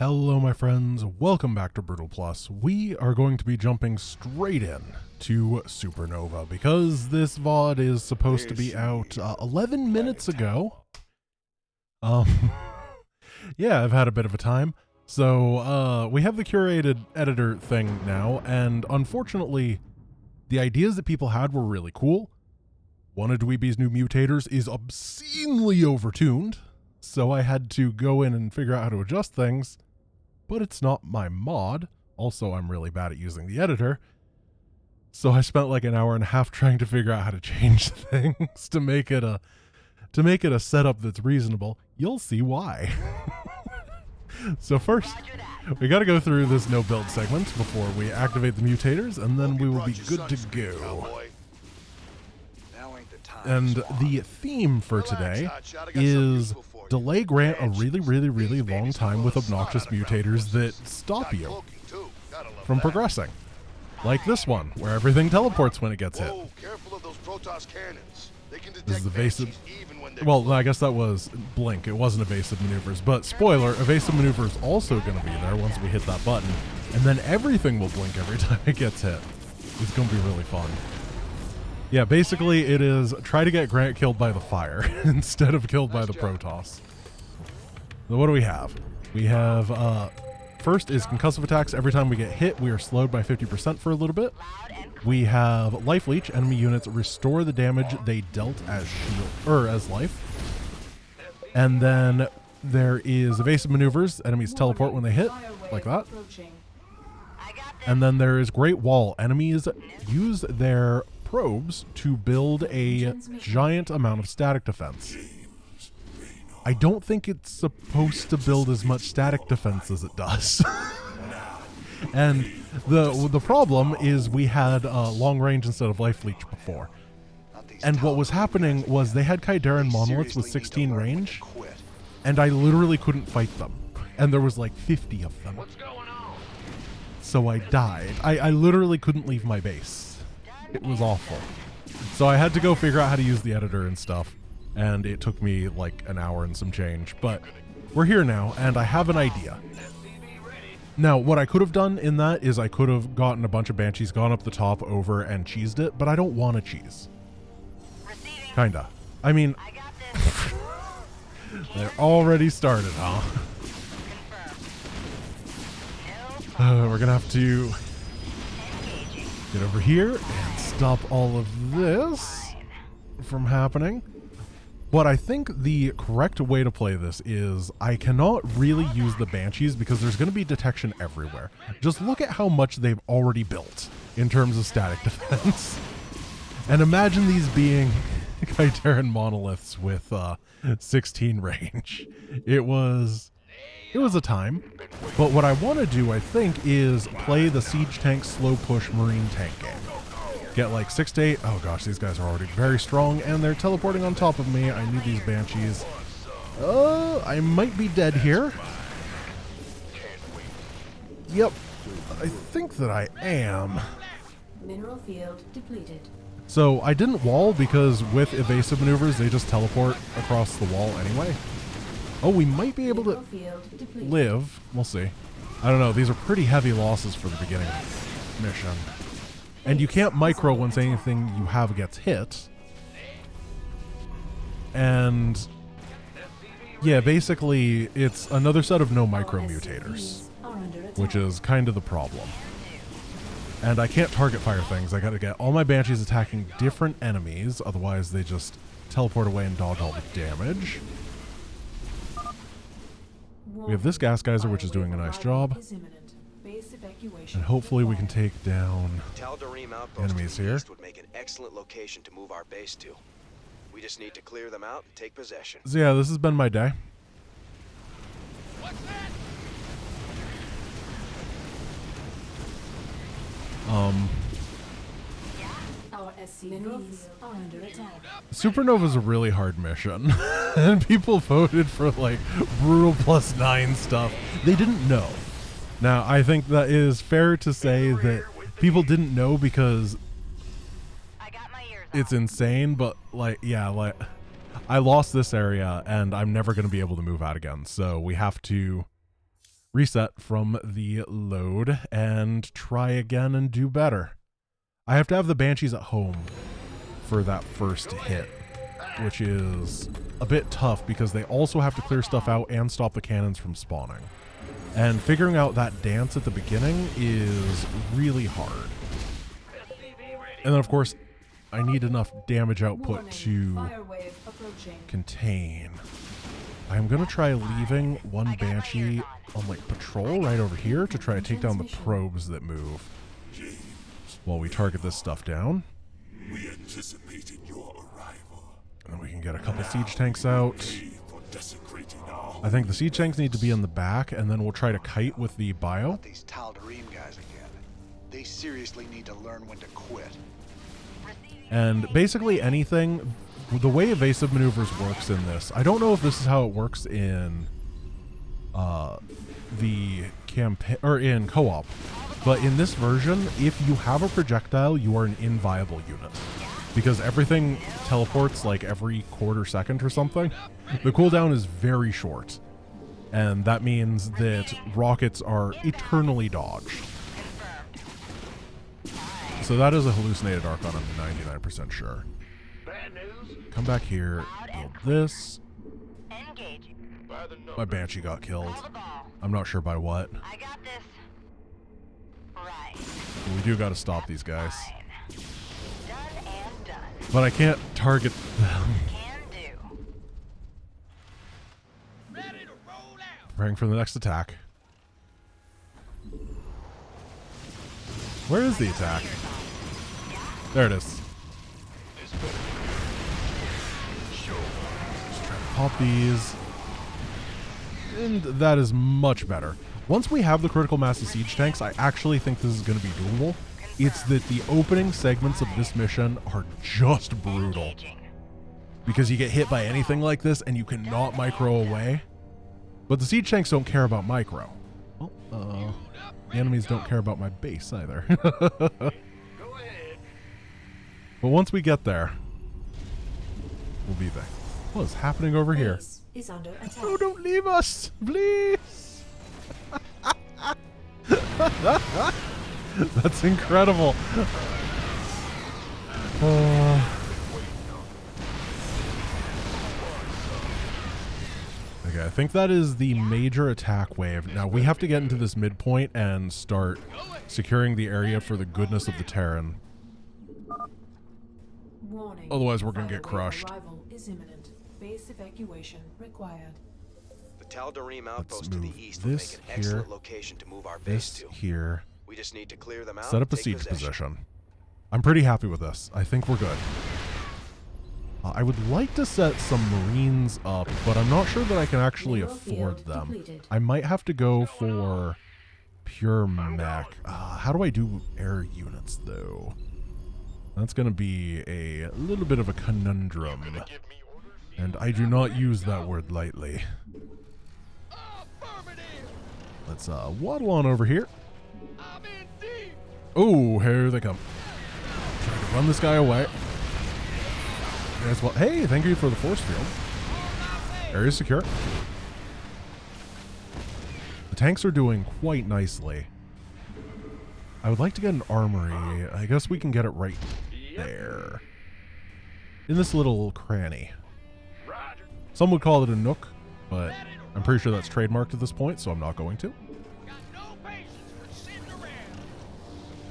Hello my friends, welcome back to Brutal Plus. We are going to be jumping straight in to Supernova because this VOD is supposed to be out 11 minutes ago. Yeah, I've had a bit of a time. So we have the curated editor thing now, and unfortunately the ideas that people had were really cool. One of Dweeby's new mutators is obscenely overtuned, so I had to go in and figure out how to adjust things. But it's not my mod. Also, I'm really bad at using the editor. So I spent like an hour and a half trying to figure out how to change things to make it a setup that's reasonable. You'll see why. So first, we got to go through this no build segment before we activate the mutators, and then we will be good to go. And the theme for today is delay grant a really long time with obnoxious mutators that stop you from progressing. Like this one, where everything teleports when it gets hit. This is evasive. Well, I guess that was blink. It wasn't evasive maneuvers. But spoiler, evasive maneuver is also going to be there once we hit that button. And then everything will blink every time it gets hit. It's going to be really fun. Yeah, basically it is try to get Grant killed by the fire instead of killed by the Protoss. So what do we have? We have, first is concussive attacks. Every time we get hit, we are slowed by 50% for a little bit. We have life leech. Enemy units restore the damage they dealt as shield, or as life. And then there is evasive maneuvers. Enemies teleport when they hit, like that. And then there is Great Wall. Enemies use their probes to build a giant amount of static defense. I don't think it's supposed to build as much static defense as it does. And the problem is we had long range instead of life leech before. And what was happening was they had Kaidaran monoliths with 16 range, and I literally couldn't fight them. And there was like 50 of them. So I died. I literally couldn't leave my base. It was awful. So I had to go figure out how to use the editor and stuff, and it took me like an hour and some change, but we're here now, and I have an idea. Now, what I could have done in that is I could have gotten a bunch of Banshees, gone up the top over, and cheesed it, but I don't want to cheese. Kinda. I mean, they're already started, huh? We're gonna have to get over here and stop all of this from happening. What I think the correct way to play this is I cannot really use the Banshees because there's going to be detection everywhere. Just look at how much they've already built in terms of static defense. And imagine these being Kaidaran monoliths with 16 range. It was a time. But what I want to do, I think, is play the siege tank slow push marine tank game. Get like 6 to 8. Oh gosh, these guys are already very strong, and they're teleporting on top of me. I need these Banshees. I might be dead here. Yep, I think that I am. Mineral field depleted. So I didn't wall because with evasive maneuvers, they just teleport across the wall anyway. Oh, we might be able to live. We'll see. I don't know. These are pretty heavy losses for the beginning of the mission. And you can't micro once anything you have gets hit. And yeah, basically it's another set of no micro mutators, which is kind of the problem. And I can't target fire things. I gotta get all my Banshees attacking different enemies, otherwise they just teleport away and dodge all the damage. We have this gas geyser, which is doing a nice job. And hopefully we can take down enemies here. Would make an excellent location to move our base to. We just need to clear them out and take possession. So yeah, this has been my day. Supernova's a really hard mission. And people voted for like Brutal Plus 9 stuff. They didn't know. Now, I think that is fair to say that people didn't know because it's insane, but like, yeah, like I lost this area and I'm never going to be able to move out again. So we have to reset from the load and try again and do better. I have to have the Banshees at home for that first hit, which is a bit tough because they also have to clear stuff out and stop the cannons from spawning. And figuring out that dance at the beginning is really hard. And then, of course, I need enough damage output to contain. I'm going to try leaving one Banshee on, like, patrol right over here to try to take down the probes that move while we target this stuff down. We anticipated your arrival. And then we can get a couple siege tanks out. I think the siege tanks need to be in the back, and then we'll try to kite with the bio. These Tal'Darim guys again. They seriously need to learn when to quit. And basically anything, the way evasive maneuvers works in this, I don't know if this is how it works in the campaign or in co-op, but in this version, if you have a projectile, you are an inviable unit because everything teleports like every quarter second or something. The cooldown is very short, and that means that rockets are eternally dodged. So that is a hallucinated Archon, I'm 99% sure. Come back here, build this. My Banshee got killed. I'm not sure by what. I got this. Right. But we do got to stop these guys. Done and done. But I can't target them. Can do. Preparing for the next attack. Where is the attack? There it is. Just trying to pop these. And that is much better. Once we have the critical mass of siege tanks, I actually think this is going to be doable. It's that the opening segments of this mission are just brutal. Because you get hit by anything like this and you cannot micro away. But the siege tanks don't care about micro. Well, the enemies don't care about my base either. But once we get there, we'll be there. What is happening over here? Base is under attack. Oh, don't leave us, please. That's incredible. Okay, I think that is the major attack wave. Now we have to get into this midpoint and start securing the area for the goodness of the Terran. Warning. Otherwise, we're gonna get Fire wave crushed. Arrival is imminent. Base evacuation required. The Tal'Darim Let's outpost to the move east will this make an excellent here, location to move our base this to. here. We just need to clear them out. Set up a and take siege possession. position. I'm pretty happy with this. I think we're good. I would like to set some Marines up, but I'm not sure that I can actually Mineral afford field them. depleted. I might have to go for pure mech. How do I do air units, though? That's going to be a little bit of a conundrum. And I do not use that word lightly. Let's waddle on over here. Oh, here they come. Trying to run this guy away. As well. Hey, thank you for the force field. Area secure. The tanks are doing quite nicely. I would like to get an armory. I guess we can get it right there. In this little cranny. Some would call it a nook, but I'm pretty sure that's trademarked at this point, so I'm not going to.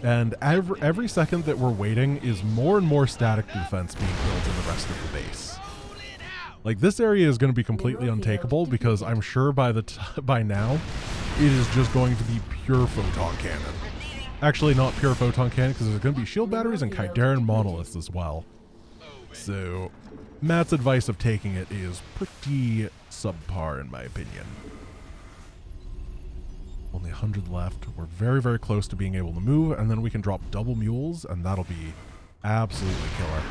And every second that we're waiting is more and more static defense being built in the rest of the base. Like, this area is going to be completely untakeable because I'm sure by now it is just going to be pure photon cannon. Actually, not pure photon cannon because there's going to be shield batteries and Kydaren monoliths as well. So, Matt's advice of taking it is pretty subpar in my opinion. Only 100 left. We're very, very close to being able to move, and then we can drop double mules, and that'll be absolutely killer.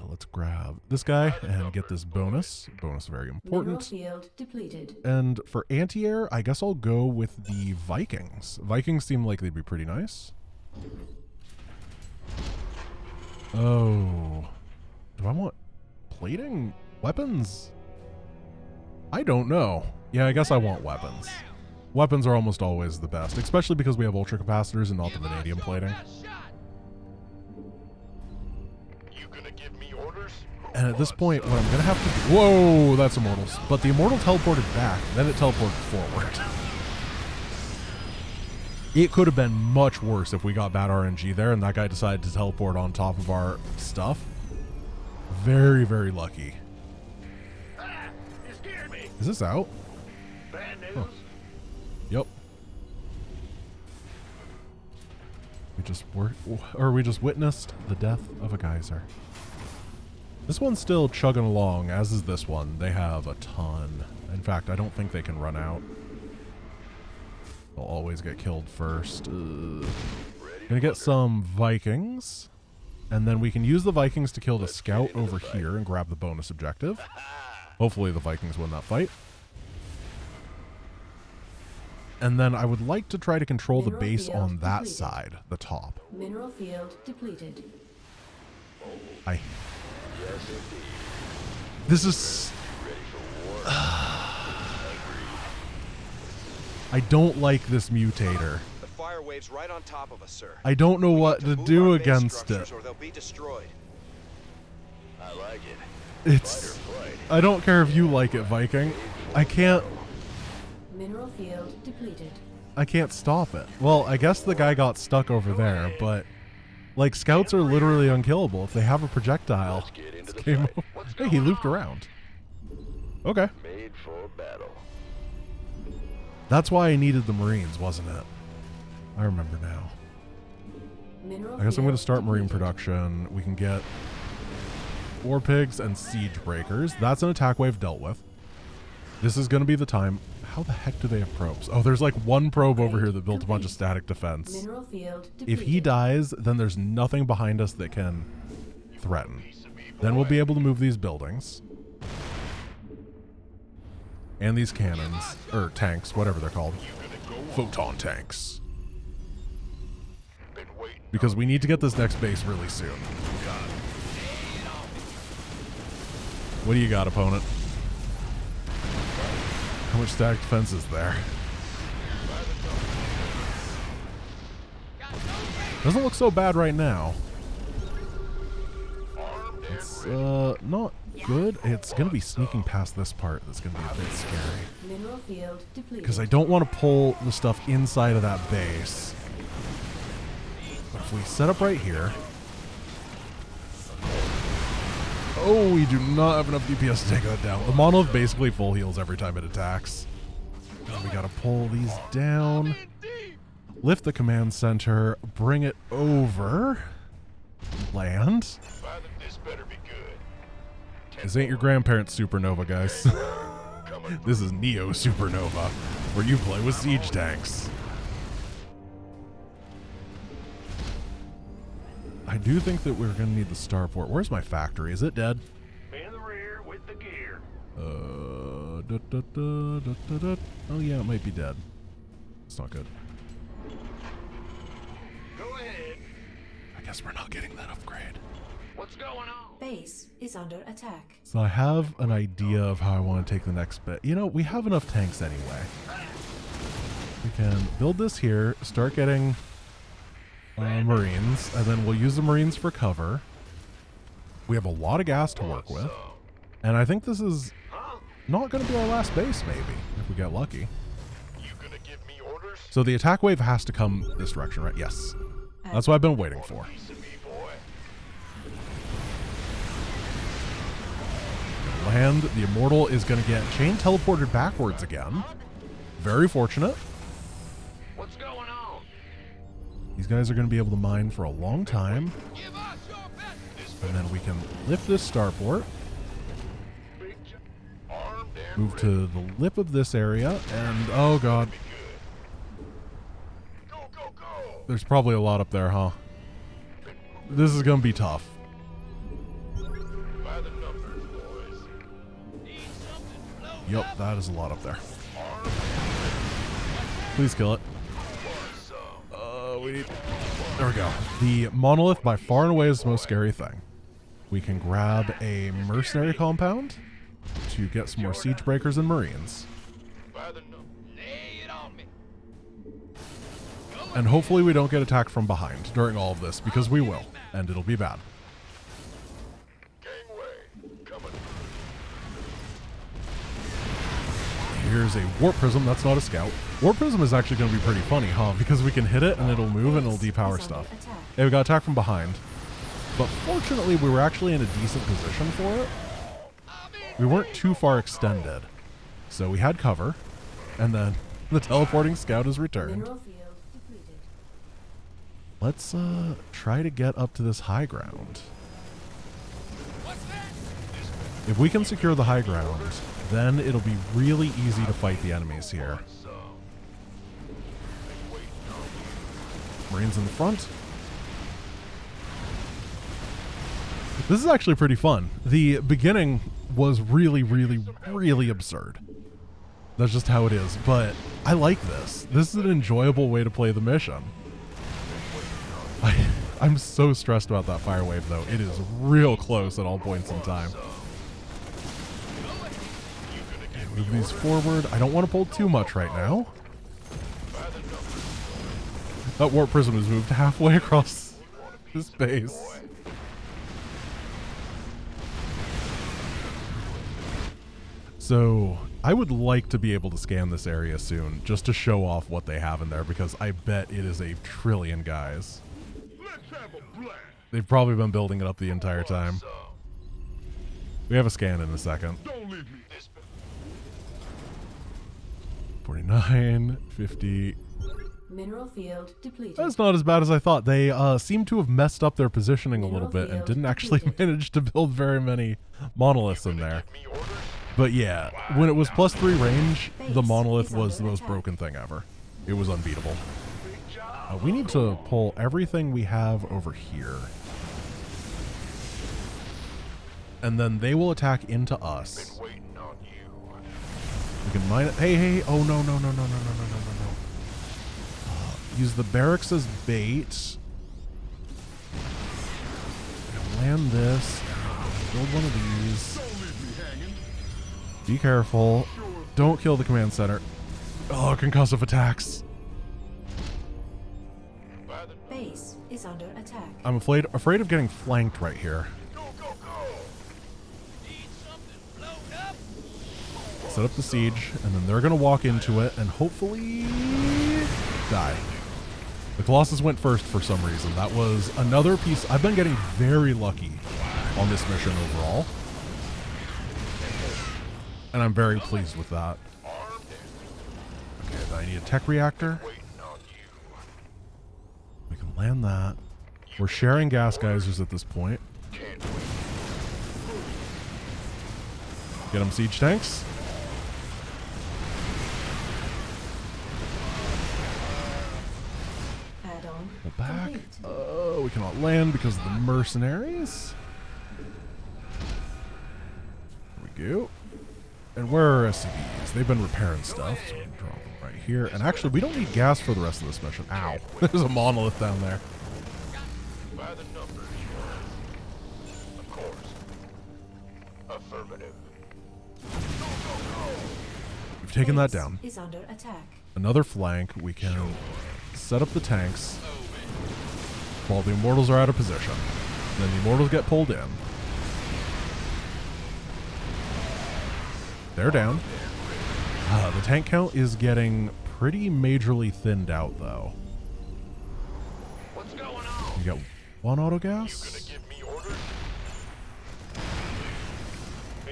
Let's grab this guy and get this bonus. Bonus very important. Mineral field depleted. And for anti-air, I guess I'll go with the Vikings. Vikings seem like they'd be pretty nice. Oh. Do I want plating? Weapons? I don't know. Yeah, I guess I want weapons. Weapons are almost always the best, especially because we have ultra capacitors and not the vanadium plating. You gonna give me orders? And at this point, what I'm gonna have to do— whoa, that's Immortals. But the Immortal teleported back, then it teleported forward. It could have been much worse if we got bad RNG there and that guy decided to teleport on top of our stuff. Very, very lucky. You scared me. Is this out? Bad news. Huh. Yep. We just witnessed the death of a geyser. This one's still chugging along, as is this one. They have a ton. In fact, I don't think they can run out. They'll always get killed first. Gonna get some Vikings. And then we can use the Vikings to kill the scout over here and grab the bonus objective. Hopefully the Vikings win that fight. And then I would like to try to control the base on that side, the top. Mineral field depleted. This is... I don't like this mutator. The fire wave's right on top of us, sir. I don't know what to do against it. Or they'll be destroyed. I like it. It's... I don't care if you like it, Viking. I can't Mineral field depleted. stop it. Well, I guess the guy got stuck over there, but like scouts are literally unkillable if they have a projectile. It's game over. Hey, he looped around. Okay. Made for battle. That's why I needed the Marines, wasn't it? I remember now. Mineral I guess I'm going to field start Marine depleted. production. We can get War Pigs and Siege Breakers. That's an attack wave dealt with. This is going to be the time. How the heck do they have probes? Oh, there's like one probe over here that built a bunch of static defense. Mineral field If depleted. he dies, then there's nothing behind us that can threaten. Then we'll be able to move these buildings. And these cannons. Or tanks, whatever they're called. Photon tanks. Because we need to get this next base really soon. What do you got, opponent? How much static defense is there? Doesn't look so bad right now. It's not good. It's going to be sneaking past this part that's going to be a bit scary. Mineral field depleted. Because I don't want to pull the stuff inside of that base. But if we set up right here... Oh, we do not have enough DPS to take that down. The monolith basically full heals every time it attacks. And we gotta pull these down. Lift the command center. Bring it over. Land. This better be good. This ain't your grandparents' supernova, guys. This is Neo Supernova, where you play with siege tanks. I do think that we're going to need the starport. Where's my factory? Is it dead? In the rear with the gear. Oh yeah, it might be dead. It's not good. Go ahead. I guess we're not getting that upgrade. What's going on? Base is under attack. So I have an idea of how I want to take the next bit. You know, we have enough tanks anyway. We can build this here, start getting Marines, and then we'll use the Marines for cover. We have a lot of gas to work with. And I think this is not going to be our last base, maybe, if we get lucky. You gonna give me orders? So the attack wave has to come this direction, right? Yes. That's what I've been waiting for. Piece of me, boy. Land, the Immortal is going to get chain teleported backwards again. Very fortunate. What's going on? These guys are going to be able to mine for a long time. Give us your best. And then we can lift this starport, Big armed and move to the lip of this area, and oh god, go, go, go. there's probably a lot up there, huh? This is going to be tough. By the numbers, boys. Need something blown Yep, that is a lot up there. Please kill it. There we go. The monolith by far and away is the most scary thing. We can grab a mercenary compound to get some more siege breakers and marines. By the number. Lay it on me. And hopefully we don't get attacked from behind during all of this, because we will, and it'll be bad. Gangway. Coming. Here's a warp prism. That's not a scout. Warp prism is actually going to be pretty funny, huh? Because we can hit it and it'll move and it'll depower stuff. Yeah, we got attacked from behind. But fortunately, we were actually in a decent position for it. We weren't too far extended. So we had cover. And then the teleporting scout is returned. Mineral field depleted. Let's try to get up to this high ground. If we can secure the high ground, then it'll be really easy to fight the enemies here. Marines in the front. This is actually pretty fun. The beginning was really, really, really absurd. That's just how it is. But I like this. This is an enjoyable way to play the mission. I'm so stressed about that fire wave, though. It is real close at all points in time. Move these forward. I don't want to pull too much right now. That warp prism has moved halfway across this base. So I would like to be able to scan this area soon, just to show off what they have in there, because I bet it is a trillion guys. They've probably been building it up the entire time. We have a scan in a second. 49, 50. Mineral field depleted. That's not as bad as I thought. They seem to have messed up their positioning a little bit and didn't actually manage to build very many monoliths in there. But yeah, when it was +3 range, the monolith was the most broken thing ever. It was unbeatable. We need to pull everything we have over here. And then they will attack into us. We can mine it. Hey, hey, oh no, no, no, no, no, no, no, no, no, no. Use the barracks as bait. Land this. Build one of these. Be careful. Don't kill the command center. Oh, concussive attacks. Base is under attack. I'm afraid of getting flanked right here. Set up the siege, and then they're going to walk into it and hopefully die. The Colossus went first for some reason. That was another piece. I've been getting very lucky on this mission overall. And I'm very pleased with that. Okay, then I need a tech reactor. We can land that. We're sharing gas geysers at this point. Get them siege tanks. Add-on Back. complete. Oh, we cannot land because of the mercenaries. There we go. And where are our SCVs? They've been repairing stuff, so we can drop them right here. And actually, we don't need gas for the rest of this mission. Ow. There's a monolith down there. By the numbers. Of course. Affirmative. We've taken that Base down. is under attack. Another flank. We can set up the tanks while the Immortals are out of position. Then the Immortals get pulled in. They're down. The tank count is getting pretty majorly thinned out, though. What's going on? We got one auto gas. Give me orders?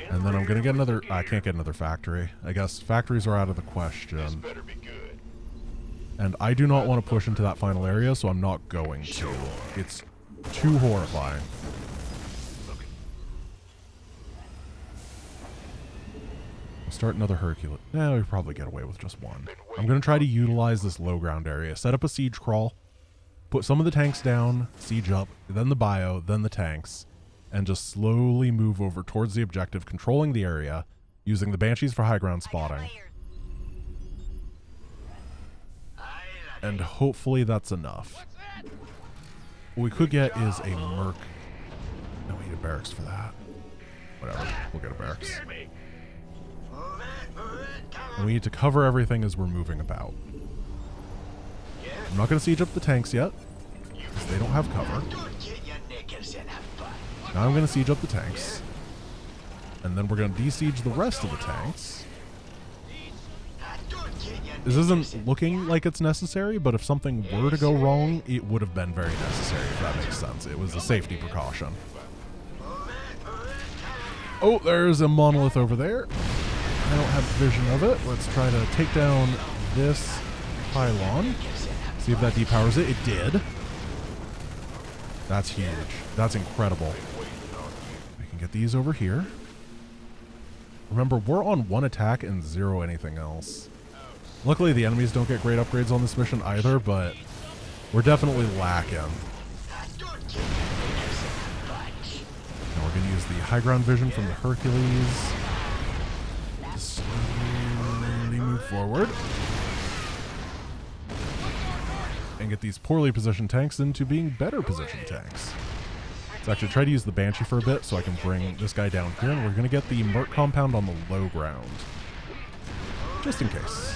And then I'm going to get another... I can't get another factory. I guess factories are out of the question. Better be good. And I do not want to push into that final area, so I'm not going to. It's too horrifying. Start another Hercules. We probably get away with just one. I'm going to try to utilize this low ground area. Set up a siege crawl. Put some of the tanks down. Siege up. Then the bio. Then the tanks. And just slowly move over towards the objective, controlling the area, using the Banshees for high ground spotting. And hopefully that's enough. What we could get is a Merc. No, we need a barracks for that. Whatever. We'll get a barracks. And we need to cover everything as we're moving about. I'm not going to siege up the tanks yet, because they don't have cover. Now I'm going to siege up the tanks. And then we're going to de-siege the rest of the tanks. This isn't looking like it's necessary, but if something were to go wrong, it would have been very necessary, if that makes sense. It was a safety precaution. Oh, there's a monolith over there. I don't have vision of it. Let's try to take down this pylon. See if that depowers it. It did. That's huge. That's incredible. We can get these over here. Remember, we're on 1 attack and 0 anything else. Luckily, the enemies don't get great upgrades on this mission either, but we're definitely lacking. Now we're going to use the high ground vision from the Hercules. Slowly move forward. And get these poorly positioned tanks into being better positioned tanks. Let's actually try to use the Banshee for a bit so I can bring this guy down here, and we're going to get the Merc compound on the low ground. Just in case.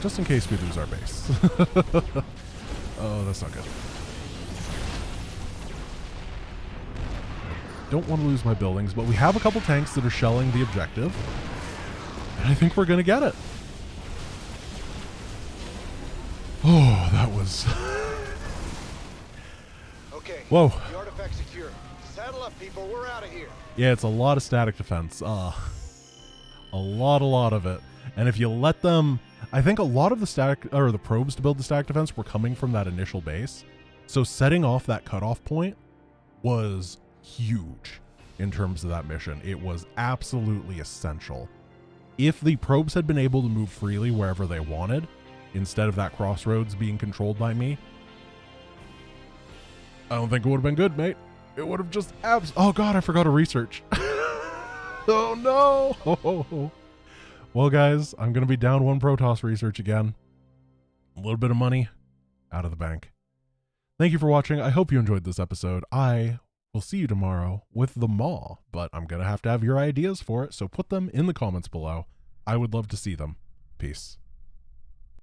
Just in case we lose our base. Oh, that's not good. Don't want to lose my buildings, but we have a couple tanks that are shelling the objective. And I think we're going to get it. Oh, that was... Okay. Whoa. The artifact secure. Saddle up, people. We're out of here. Yeah, it's a lot of static defense. A lot of it. And if you let them... I think a lot of the static, or the probes to build the static defense were coming from that initial base. So setting off that cutoff point was huge in terms of that mission. It was absolutely essential. If the probes had been able to move freely wherever they wanted, instead of that crossroads being controlled by me, I don't think it would have been good, mate. It would have just oh god, I forgot to research. Oh no. Well, guys, I'm going to be down 1 Protoss research again. A little bit of money out of the bank. Thank you for watching. I hope you enjoyed this episode. I will see you tomorrow with the Maw, but I'm going to have your ideas for it, so put them in the comments below. I would love to see them. Peace.